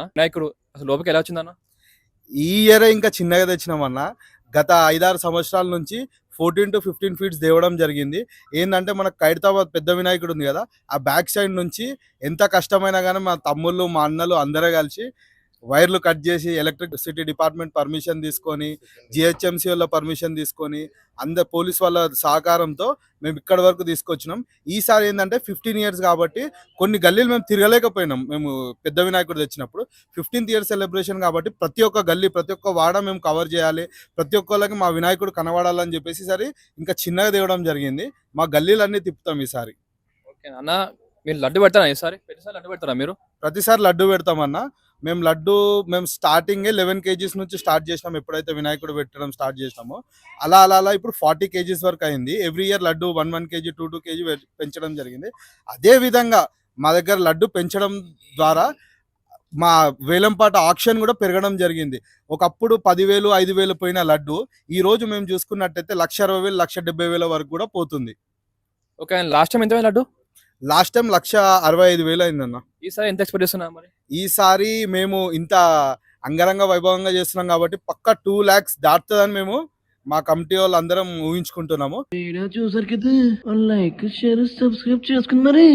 వినాయకుడు అసలు లోపలికి ఎలా వచ్చిందన్న? ఈ ఇయరే ఇంకా చిన్నగా తెచ్చినామన్న. గత 5, 6 సంవత్సరాల నుంచి 14-15 ఫీట్స్ తేవడం జరిగింది. ఏందంటే మనకు ఖైరతాబాద్ పెద్ద వినాయకుడు ఉంది కదా, ఆ బ్యాక్ సైడ్ నుంచి ఎంత కష్టమైనా గానీ మా తమ్ముళ్ళు, మా అన్నలు అందరూ కలిసి వైర్లు కట్ చేసి ఎలక్ట్రిసిటీ డిపార్ట్మెంట్ పర్మిషన్ తీసుకొని, జిహెచ్ఎంసీ వాళ్ళ పర్మిషన్ తీసుకొని, పోలీస్ వాళ్ళ సహకారంతో మేము ఇక్కడ వరకు తీసుకొచ్చినాం. ఈసారి ఏంటంటే 15 ఇయర్స్ కాబట్టి కొన్ని గల్లీలు మేము తిరగలేకపోయినాం. మేము పెద్ద వినాయకుడు తెచ్చినప్పుడు 15th ఇయర్ సెలబ్రేషన్ కాబట్టి ప్రతి ఒక్క గల్లీ, ప్రతి ఒక్క వాడ మేము కవర్ చేయాలి, ప్రతి ఒక్కళ్ళకి మా వినాయకుడు కనబడాలని చెప్పేసి ఈసారి ఇంకా చిన్నగా తేవడం జరిగింది. మా గల్లీలన్నీ తిప్పుతాం ఈసారి. ఓకే అన్న, మీరు లడ్డు పెడతారా ఈసారి? ప్రతిసారి లడ్డు పెడతారా మీరు? ప్రతిసారి లడ్డు పెడతామన్నా. మేము స్టార్టింగే 11 కేజీస్ నుంచి స్టార్ట్ చేసినాం. ఎప్పుడైతే వినాయకుడు పెట్టడం స్టార్ట్ చేసినామో అలా అలా అలా ఇప్పుడు 40 కేజీస్ వరకు అయింది. Every year laddu 1 KG 2 KG పెంచడం జరిగింది. అదే విధంగా మా దగ్గర లడ్డు పెంచడం ద్వారా మా వేలంపాట ఆక్షన్ కూడా పెరగడం జరిగింది. ఒకప్పుడు 10,000 5,000 పోయిన లడ్డు ఈ రోజు మేము చూసుకున్నట్టయితే 1,60,000 1,70,000 వరకు కూడా పోతుంది. ఓకే, లాస్ట్ టైం ఎంత లడ్డు? లాస్ట్ టైం 1,65,000 అయిందన్న. ఈసారి ఎంత ఎక్స్పెక్ట్ చేస్తున్నా మరి? ఈసారి మేము ఇంత అంగరంగ వైభవంగా చేస్తున్నాం కాబట్టి పక్కా 2 lakhs దాటుతుందని మేము మా కమిటీ వాళ్ళు అందరం ఊహించుకుంటున్నాము. చూసారు కదా, లైక్ షేర్ సబ్స్క్రైబ్ చేసుకుని మరి.